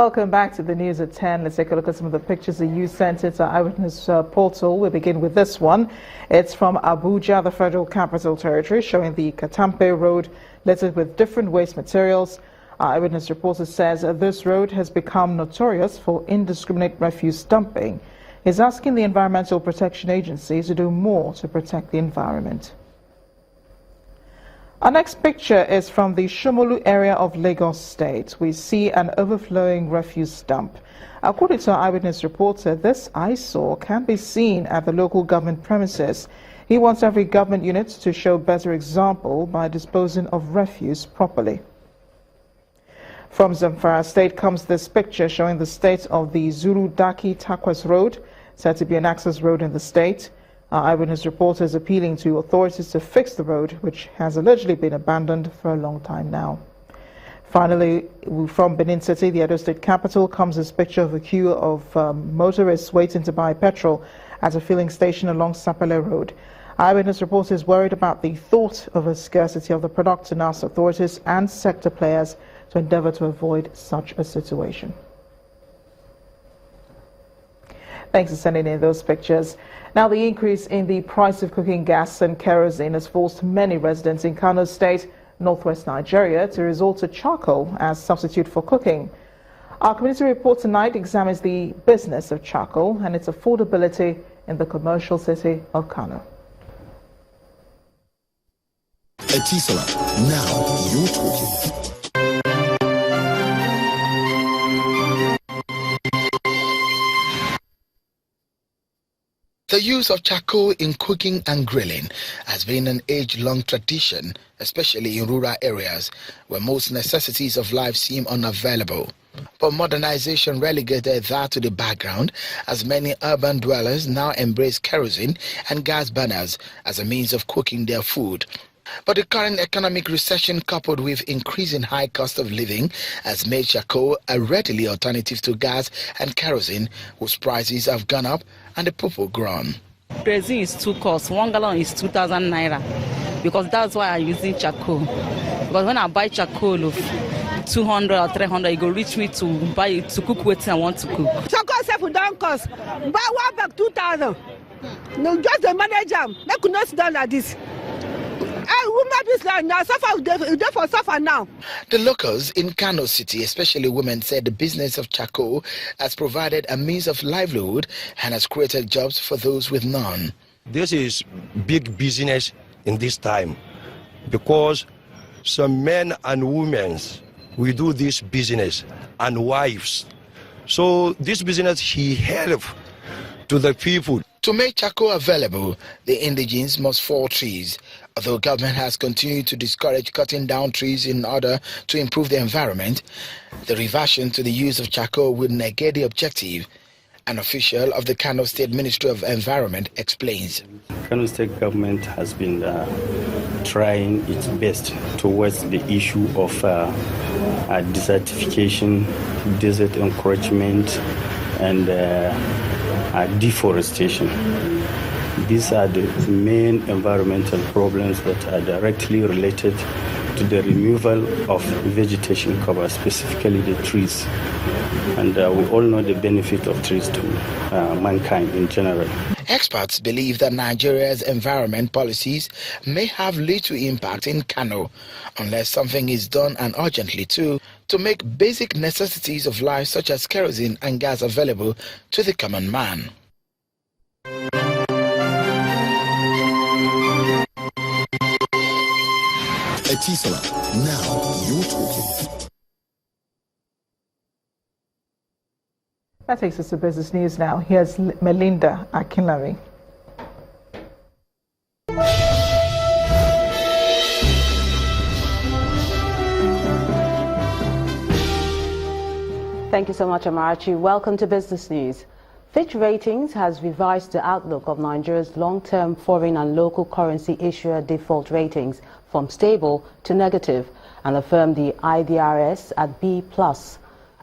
Welcome back to the news at 10. Let's take a look at some of the pictures that you sent to our Eyewitness portal. We begin with this one. It's from Abuja, the Federal Capital Territory, showing the Katampe Road littered with different waste materials. Our Eyewitness reporter says this road has become notorious for indiscriminate refuse dumping. He's asking the Environmental Protection Agency to do more to protect the environment. Our next picture is from the Shomolu area of Lagos State. We see an overflowing refuse dump. According to our Eyewitness reporter, this eyesore can be seen at the local government premises. He wants every government unit to show better example by disposing of refuse properly. From Zamfara State comes this picture showing the state of the Zulu Daki Takwas Road, said to be an access road in the state. Our Eyewitness reporter is appealing to authorities to fix the road, which has allegedly been abandoned for a long time now. Finally, from Benin City, the Edo State capital, comes this picture of a queue of motorists waiting to buy petrol at a filling station along Sapele Road. Eyewitness reporter is worried about the thought of a scarcity of the product and asks authorities and sector players to endeavor to avoid such a situation. Thanks for sending in those pictures. Now, the increase in the price of cooking gas and kerosene has forced many residents in Kano State, northwest Nigeria, to resort to charcoal as substitute for cooking. Our community report tonight examines the business of charcoal and its affordability in the commercial city of Kano. Etisola, now you're talking. The use of charcoal in cooking and grilling has been an age-long tradition, especially in rural areas where most necessities of life seem unavailable. But modernization relegated that to the background as many urban dwellers now embrace kerosene and gas burners as a means of cooking their food. But the current economic recession, coupled with increasing high cost of living, has made charcoal a readily alternative to gas and kerosene, whose prices have gone up and the purple grown. Kerosene is too cost. 1 gallon is 2,000 naira, because that's why I'm using charcoal. Because when I buy charcoal of 200 or 300, it will reach me to buy it to cook what I want to cook. Charcoal self don't cost. Buy 1 bag 2,000. No, just the manager. They could not sit down like this. The locals in Kano City, especially women, said the business of charcoal has provided a means of livelihood and has created jobs for those with none. This is big business in this time because some men and women, we do this business, and wives. So this business, he help to the people. To make charcoal available, the indigenes must fell trees. Although government has continued to discourage cutting down trees in order to improve the environment, the reversion to the use of charcoal would negate the objective. An official of the Kano State Ministry of Environment explains. Kano State government has been trying its best towards the issue of desertification, desert encroachment, and deforestation. These are the main environmental problems that are directly related to the removal of vegetation cover, specifically the trees. And we all know the benefit of trees to mankind in general. Experts believe that Nigeria's environment policies may have little impact in Kano unless something is done, and urgently too, to make basic necessities of life such as kerosene and gas available to the common man. Etisola, now you're talking. That takes us to business news now. Here's Melinda Akinlami. Thank you so much, Amarachi. Welcome to Business News. Fitch Ratings has revised the outlook of Nigeria's long-term foreign and local currency issuer default ratings from stable to negative and affirmed the IDRS at B+.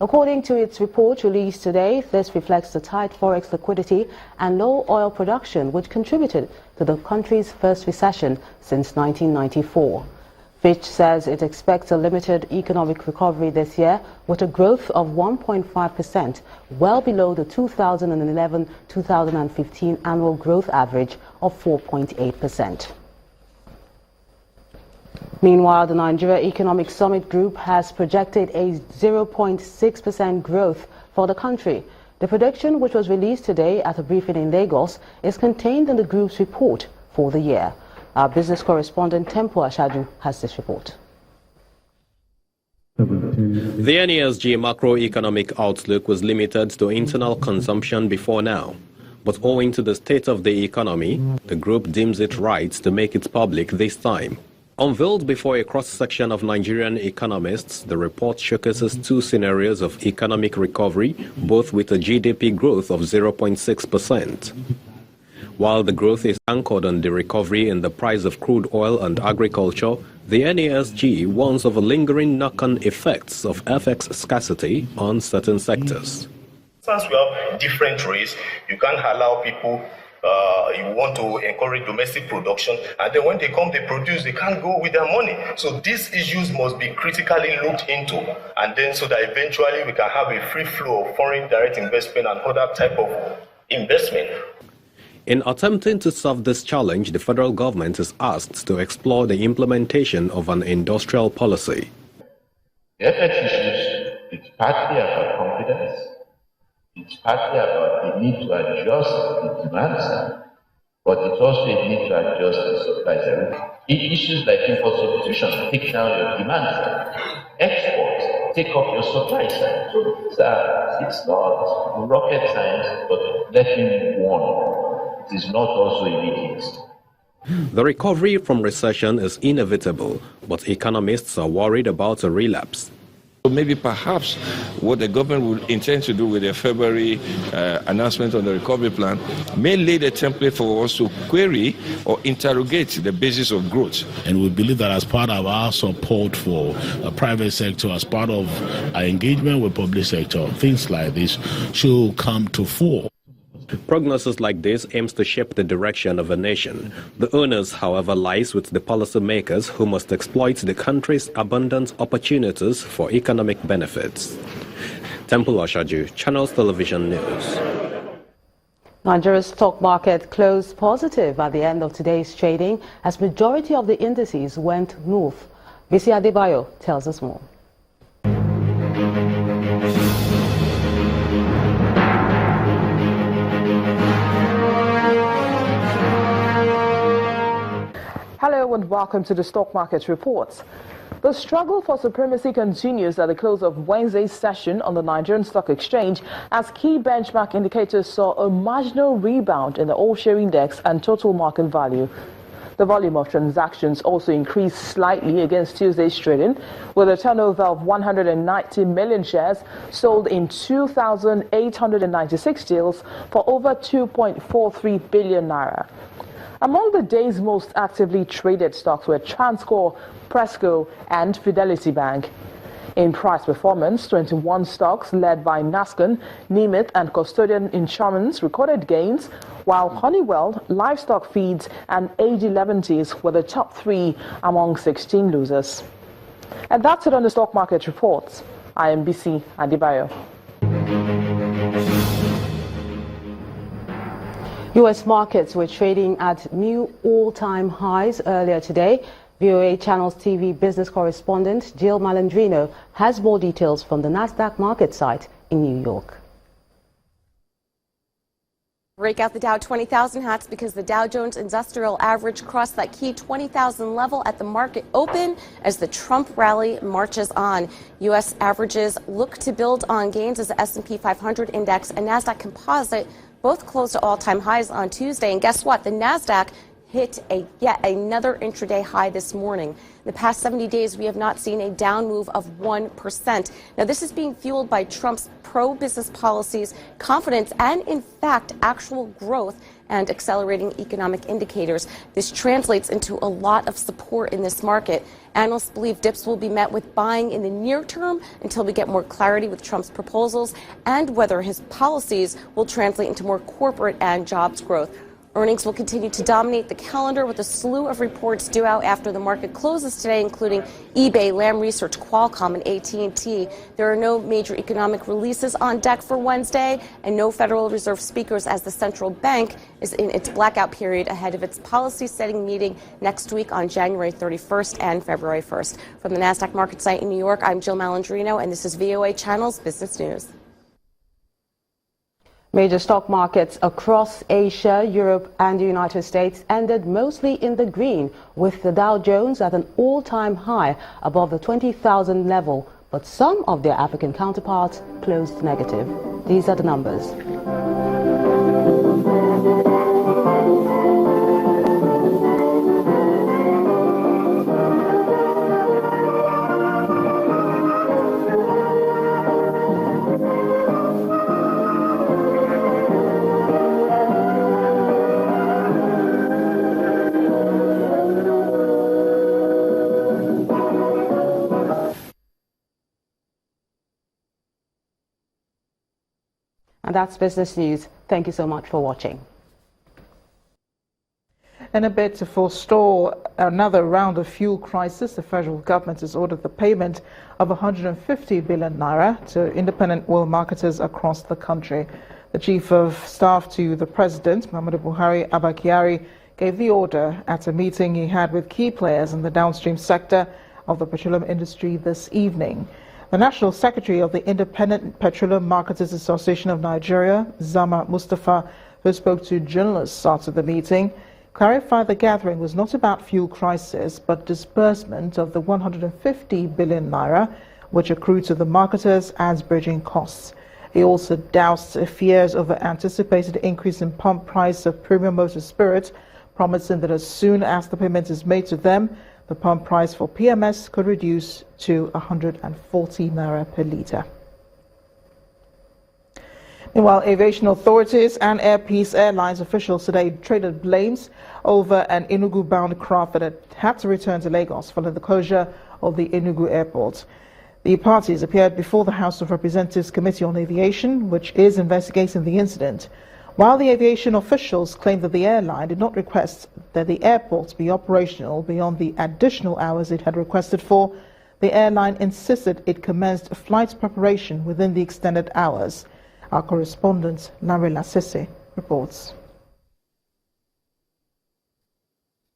According to its report released today, this reflects the tight forex liquidity and low oil production, which contributed to the country's first recession since 1994. Fitch says it expects a limited economic recovery this year with a growth of 1.5%, well below the 2011-2015 annual growth average of 4.8%. Meanwhile, the Nigeria Economic Summit Group has projected a 0.6% growth for the country. The prediction, which was released today at a briefing in Lagos, is contained in the group's report for the year. Our business correspondent Tempo Ashadu has this report. The NESG macroeconomic outlook was limited to internal consumption before now. But owing to the state of the economy, the group deems it right to make it public this time. Unveiled before a cross-section of Nigerian economists, the report showcases two scenarios of economic recovery, both with a GDP growth of 0.6%. While the growth is anchored on the recovery in the price of crude oil and agriculture, the NESG warns of a lingering knock-on effects of FX scarcity on certain sectors. Since we have different rates, you can't allow people, you want to encourage domestic production, and then when they come, they produce, they can't go with their money. So these issues must be critically looked into, and then so that eventually we can have a free flow of foreign direct investment and other type of investment. In attempting to solve this challenge, the federal government is asked to explore the implementation of an industrial policy. The FX issues, it's partly about confidence, it's partly about the need to adjust the demand side, but it's also a need to adjust the supply side. Issues like import substitution take down your demand side. Exports take up your supply side. So it's not rocket science, but let me warn. It is not also immediate. The recovery from recession is inevitable, but economists are worried about a relapse. So maybe perhaps what the government will intend to do with their February announcement on the recovery plan may lay the template for us to query or interrogate the basis of growth. And we believe that as part of our support for the private sector, as part of our engagement with public sector, things like this should come to fore. Prognosis like this aims to shape the direction of a nation. The onus, however, lies with the policymakers who must exploit the country's abundant opportunities for economic benefits. Temple Oshaju, Channels Television News. Nigeria's stock market closed positive at the end of today's trading as majority of the indices went north. Bisi Adebayo tells us more. Hello and welcome to the Stock Market Reports. The struggle for supremacy continues at the close of Wednesday's session on the Nigerian Stock Exchange as key benchmark indicators saw a marginal rebound in the all-share index and total market value. The volume of transactions also increased slightly against Tuesday's trading, with a turnover of 190 million shares sold in 2,896 deals for over 2.43 billion naira. Among the day's most actively traded stocks were Transcorp, Presco and Fidelity Bank. In price performance, 21 stocks led by Nascon, Nemeth and Custodian Insurance recorded gains, while Honeywell, Livestock Feeds and AG11Ts were the top three among 16 losers. And that's it on the Stock Market Reports. I am Bisi Adebayo. U.S. markets were trading at new all-time highs earlier today. VOA Channels TV business correspondent Jill Malandrino has more details from the Nasdaq market site in New York. Break out the Dow 20,000 hats because the Dow Jones Industrial Average crossed that key 20,000 level at the market open as the Trump rally marches on. U.S. averages look to build on gains as the S&P 500 index and Nasdaq Composite both closed to all-time highs on Tuesday. And guess what? The Nasdaq hit yet another intraday high this morning. In the past 70 days, we have not seen a down move of 1%. Now, this is being fueled by Trump's pro-business policies, confidence, and in fact, actual growth and accelerating economic indicators. This translates into a lot of support in this market. Analysts believe dips will be met with buying in the near term until we get more clarity with Trump's proposals and whether his policies will translate into more corporate and jobs growth. Earnings will continue to dominate the calendar with a slew of reports due out after the market closes today, including eBay, Lam Research, Qualcomm, and AT&T. There are no major economic releases on deck for Wednesday and no Federal Reserve speakers as the central bank is in its blackout period ahead of its policy-setting meeting next week on January 31st and February 1st. From the NASDAQ market site in New York, I'm Jill Malandrino, and this is VOA Channel's Business News. Major stock markets across Asia, Europe and the United States ended mostly in the green, with the Dow Jones at an all-time high above the 20,000 level, but some of their African counterparts closed negative. These are the numbers. And that's Business News. Thank you so much for watching. In a bid to forestall another round of fuel crisis, the federal government has ordered the payment of 150 billion naira to independent oil marketers across the country. The chief of staff to the president, Muhammadu Buhari Abba Kyari, gave the order at a meeting he had with key players in the downstream sector of the petroleum industry this evening. The National Secretary of the Independent Petroleum Marketers Association of Nigeria, Zama Mustafa, who spoke to journalists after the meeting, clarified the gathering was not about fuel crisis, but disbursement of the 150 billion naira, which accrued to the marketers as bridging costs. He also doused fears over anticipated increase in pump price of premium motor spirit, promising that as soon as the payment is made to them, the pump price for PMS could reduce to 140 naira per litre. Meanwhile, aviation authorities and Air Peace Airlines officials today traded blames over an Enugu-bound craft that had to return to Lagos following the closure of the Enugu airport. The parties appeared before the House of Representatives Committee on Aviation, which is investigating the incident. While the aviation officials claimed that the airline did not request that the airport be operational beyond the additional hours it had requested for, the airline insisted it commenced flight preparation within the extended hours. Our correspondent, Larry Lasese, reports.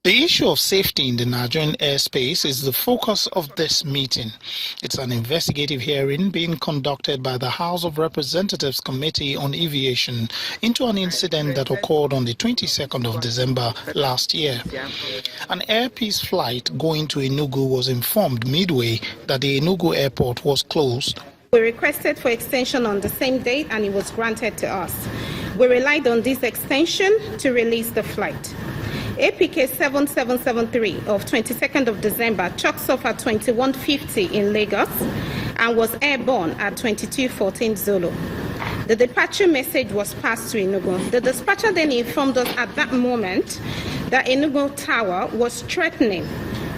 The issue of safety in the Nigerian airspace is the focus of this meeting. It's an investigative hearing being conducted by the House of Representatives Committee on Aviation into an incident that occurred on the 22nd of December last year. An Air Peace flight going to Enugu was informed midway that the Enugu airport was closed. We requested for extension on the same date and it was granted to us. We relied on this extension to release the flight. APK 7773 of 22nd of December chocks off at 2150 in Lagos and was airborne at 2214 Zulu. The departure message was passed to Enugu. The dispatcher then informed us at that moment that Enugu Tower was threatening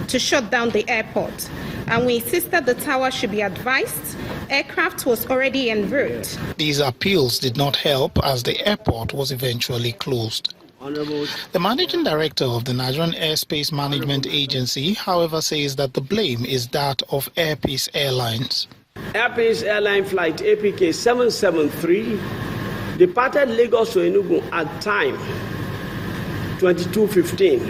to shut down the airport, and we insisted the tower should be advised. Aircraft was already en route. These appeals did not help as the airport was eventually closed. The managing director of the Nigerian Airspace Management Agency, however, says that the blame is that of Air Peace Airlines. Air Peace Airline flight APK 773 departed Lagos to Enugu at time 22:15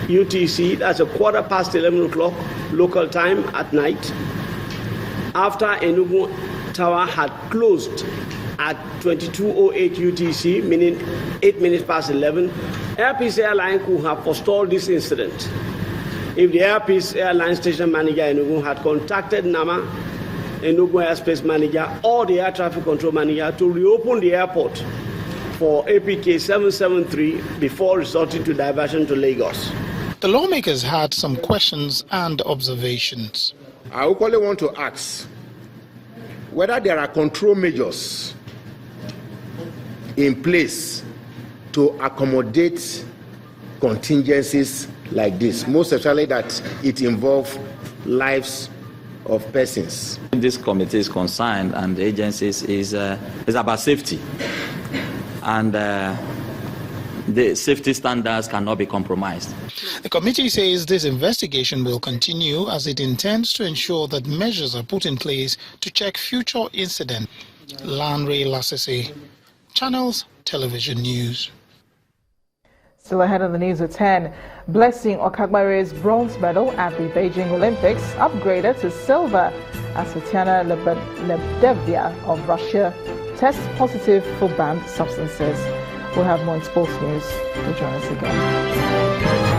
UTC, that's a 11:15 local time at night, after Enugu Tower had closed at 22:08 UTC, meaning 8 minutes past 11. Air Peace Airline could have forestalled this incident if the Air Peace Airline station manager Enugu had contacted NAMA, Enugu Airspace Manager, or the Air Traffic Control Manager to reopen the airport for APK 773 before resorting to diversion to Lagos. The lawmakers had some questions and observations. I equally want to ask whether there are control measures in place to accommodate contingencies like this, most especially that it involves lives of persons. This committee is concerned and the agencies is about safety. And the safety standards cannot be compromised. The committee says this investigation will continue as it intends to ensure that measures are put in place to check future incidents. Lanre Lasese, Channels Television News. Still ahead of the news at 10, Blessing Okagbare's bronze medal at the Beijing Olympics upgraded to silver as Tatiana Lebedeva of Russia tests positive for banned substances. We'll have more in sports news. Join us again.